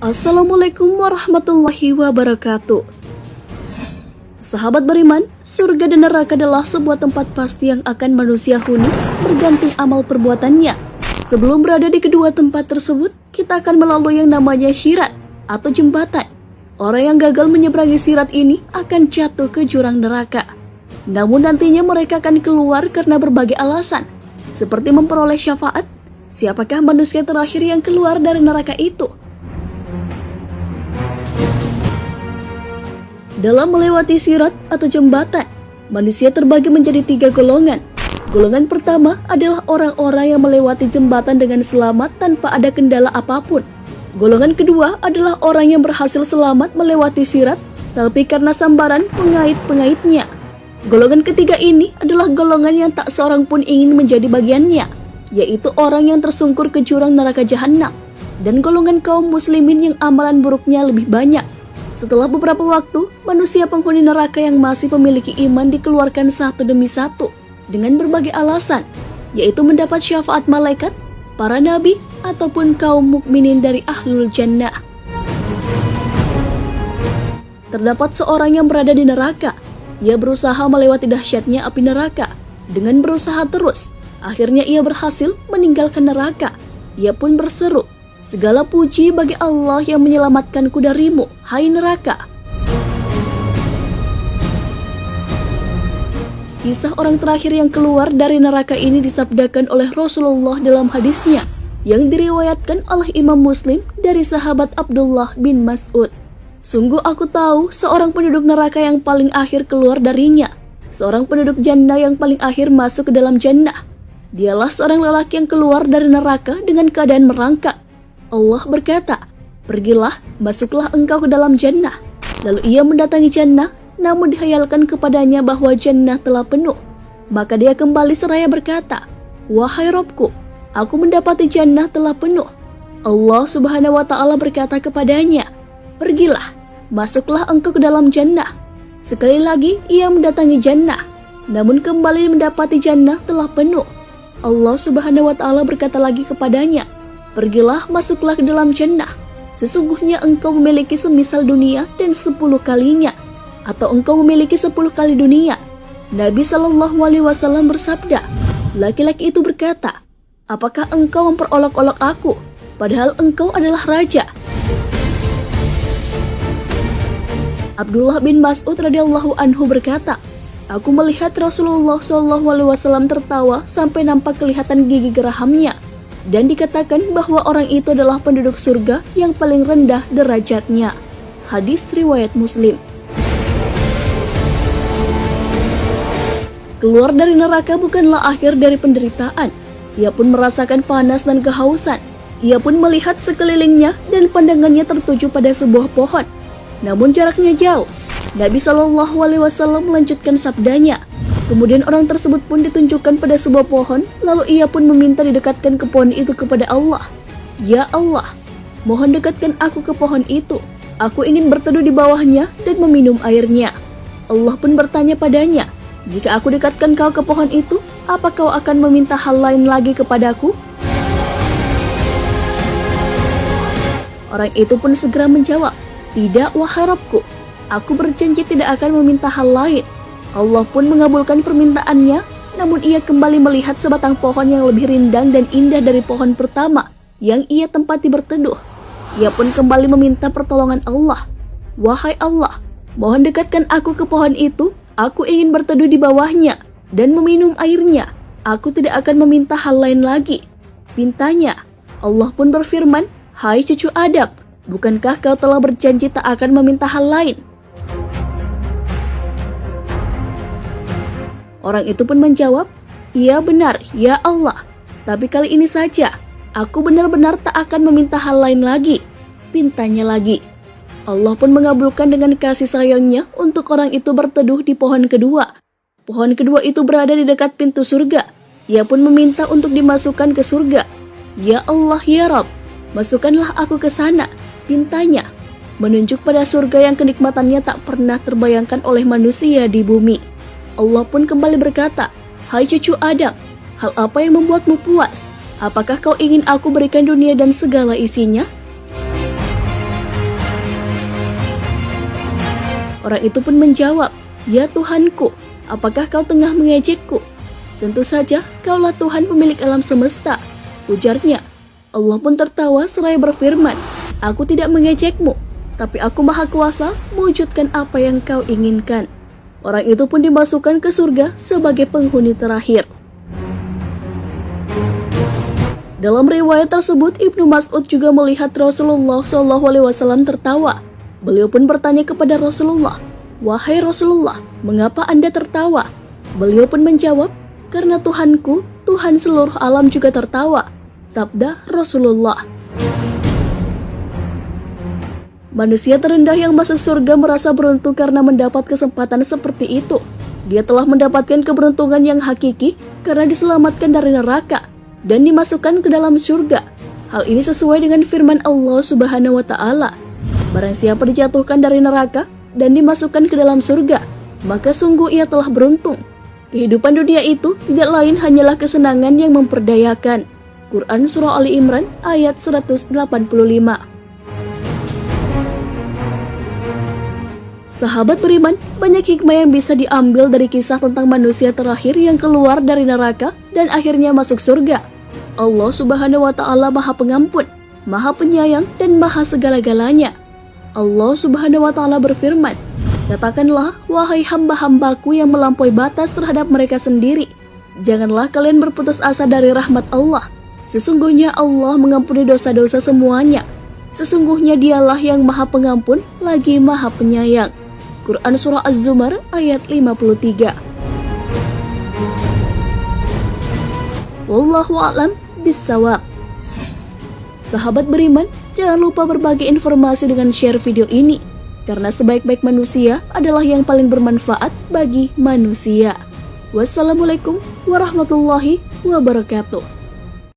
Assalamualaikum warahmatullahi wabarakatuh. Sahabat beriman, surga dan neraka adalah sebuah tempat pasti yang akan manusia huni bergantung amal perbuatannya. Sebelum berada di kedua tempat tersebut, kita akan melalui yang namanya syirat atau jembatan. Orang yang gagal menyeberangi syirat ini akan jatuh ke jurang neraka. Namun nantinya mereka akan keluar karena berbagai alasan, seperti memperoleh syafaat. Siapakah manusia terakhir yang keluar dari neraka itu? Dalam melewati sirat atau jembatan, manusia terbagi menjadi 3 golongan. Golongan pertama adalah orang-orang yang melewati jembatan dengan selamat tanpa ada kendala apapun. Golongan kedua adalah orang yang berhasil selamat melewati sirat, tapi karena sambaran pengait-pengaitnya. Golongan ketiga ini adalah golongan yang tak seorang pun ingin menjadi bagiannya, yaitu orang yang tersungkur ke jurang neraka jahanam, dan golongan kaum muslimin yang amalan buruknya lebih banyak. Setelah beberapa waktu, manusia penghuni neraka yang masih memiliki iman dikeluarkan satu demi satu dengan berbagai alasan, yaitu mendapat syafaat malaikat, para nabi, ataupun kaum mukminin dari ahlul jannah. Terdapat seorang yang berada di neraka. Ia berusaha melewati dahsyatnya api neraka. Dengan berusaha terus, akhirnya ia berhasil meninggalkan neraka. Ia pun berseru, "Segala puji bagi Allah yang menyelamatkanku darimu, hai neraka." Kisah orang terakhir yang keluar dari neraka ini disabdakan oleh Rasulullah dalam hadisnya, yang diriwayatkan oleh Imam Muslim dari sahabat Abdullah bin Mas'ud. "Sungguh aku tahu seorang penduduk neraka yang paling akhir keluar darinya, seorang penduduk jannah yang paling akhir masuk ke dalam jannah. Dialah seorang lelaki yang keluar dari neraka dengan keadaan merangkak. Allah berkata, 'Pergilah, masuklah engkau ke dalam jannah.' Lalu ia mendatangi jannah, namun dihayalkan kepadanya bahwa jannah telah penuh. Maka dia kembali seraya berkata, 'Wahai Robku, aku mendapati jannah telah penuh.' Allah Subhanahu wa Ta'ala berkata kepadanya, 'Pergilah, masuklah engkau ke dalam jannah.' Sekali lagi ia mendatangi jannah, namun kembali mendapati jannah telah penuh. Allah Subhanahu wa Ta'ala berkata lagi kepadanya, 'Pergilah, masuklah ke dalam jannah. Sesungguhnya engkau memiliki semisal dunia dan 10 kalinya, atau engkau memiliki 10 kali dunia.' Nabi SAW bersabda, laki-laki itu berkata, 'Apakah engkau memperolok-olok aku, padahal engkau adalah raja?' Abdullah bin Mas'ud radhiyallahu anhu berkata, 'Aku melihat Rasulullah SAW tertawa sampai nampak kelihatan gigi gerahamnya, dan dikatakan bahwa orang itu adalah penduduk surga yang paling rendah derajatnya.' Hadis riwayat Muslim. Keluar dari neraka bukanlah akhir dari penderitaan. Ia pun merasakan panas dan kehausan. Ia pun melihat sekelilingnya dan pandangannya tertuju pada sebuah pohon, namun jaraknya jauh. Nabi SAW melanjutkan sabdanya, kemudian orang tersebut pun ditunjukkan pada sebuah pohon, lalu ia pun meminta didekatkan ke pohon itu kepada Allah. 'Ya Allah, mohon dekatkan aku ke pohon itu. Aku ingin berteduh di bawahnya dan meminum airnya.' Allah pun bertanya padanya, 'Jika aku dekatkan kau ke pohon itu, apa kau akan meminta hal lain lagi kepadaku?' Orang itu pun segera menjawab, 'Tidak, wahai Rabbku, aku berjanji tidak akan meminta hal lain.' Allah pun mengabulkan permintaannya, namun ia kembali melihat sebatang pohon yang lebih rindang dan indah dari pohon pertama yang ia tempati berteduh. Ia pun kembali meminta pertolongan Allah. 'Wahai Allah, mohon dekatkan aku ke pohon itu, aku ingin berteduh di bawahnya dan meminum airnya. Aku tidak akan meminta hal lain lagi.' Pintanya. Allah pun berfirman, 'Hai cucu Adam, bukankah kau telah berjanji tak akan meminta hal lain?' Orang itu pun menjawab, 'Iya benar, ya Allah. Tapi kali ini saja, aku benar-benar tak akan meminta hal lain lagi.' Pintanya lagi. Allah pun mengabulkan dengan kasih sayangnya untuk orang itu berteduh di pohon kedua. Pohon kedua itu berada di dekat pintu surga. Ia pun meminta untuk dimasukkan ke surga. 'Ya Allah, ya Rabb, masukkanlah aku ke sana.' Pintanya, menunjuk pada surga yang kenikmatannya tak pernah terbayangkan oleh manusia di bumi. Allah pun kembali berkata, 'Hai cucu Adam, hal apa yang membuatmu puas? Apakah kau ingin aku berikan dunia dan segala isinya?' Orang itu pun menjawab, "Ya Tuhanku, apakah kau tengah mengejekku? Tentu saja kaulah Tuhan pemilik alam semesta," ujarnya. Allah pun tertawa seraya berfirman, "Aku tidak mengejekmu, tapi aku maha kuasa mewujudkan apa yang kau inginkan." Orang itu pun dimasukkan ke surga sebagai penghuni terakhir. Dalam riwayat tersebut, Ibnu Mas'ud juga melihat Rasulullah SAW tertawa. Beliau pun bertanya kepada Rasulullah, "Wahai Rasulullah, mengapa Anda tertawa?" Beliau pun menjawab, "Karena Tuhanku, Tuhan seluruh alam juga tertawa," sabda Rasulullah. Manusia terendah yang masuk surga merasa beruntung karena mendapat kesempatan seperti itu. Dia telah mendapatkan keberuntungan yang hakiki karena diselamatkan dari neraka dan dimasukkan ke dalam surga. Hal ini sesuai dengan firman Allah Subhanahu wa Ta'ala. Barang siapa dijatuhkan dari neraka dan dimasukkan ke dalam surga, maka sungguh ia telah beruntung. Kehidupan dunia itu tidak lain hanyalah kesenangan yang memperdayakan. Quran Surah Ali Imran ayat 185. Sahabat beriman, banyak hikmah yang bisa diambil dari kisah tentang manusia terakhir yang keluar dari neraka dan akhirnya masuk surga. Allah Subhanahu wa Ta'ala Maha Pengampun, Maha Penyayang, dan Maha Segala-galanya. Allah Subhanahu wa Ta'ala berfirman, "Katakanlah, wahai hamba-hambaku yang melampaui batas terhadap mereka sendiri, janganlah kalian berputus asa dari rahmat Allah. Sesungguhnya Allah mengampuni dosa-dosa semuanya. Sesungguhnya dialah yang Maha Pengampun lagi Maha Penyayang." Quran Surah Az-Zumar ayat 53. Wallahu a'lam bissawab. Sahabat beriman, jangan lupa berbagi informasi dengan share video ini, karena sebaik-baik manusia adalah yang paling bermanfaat bagi manusia. Wassalamualaikum warahmatullahi wabarakatuh.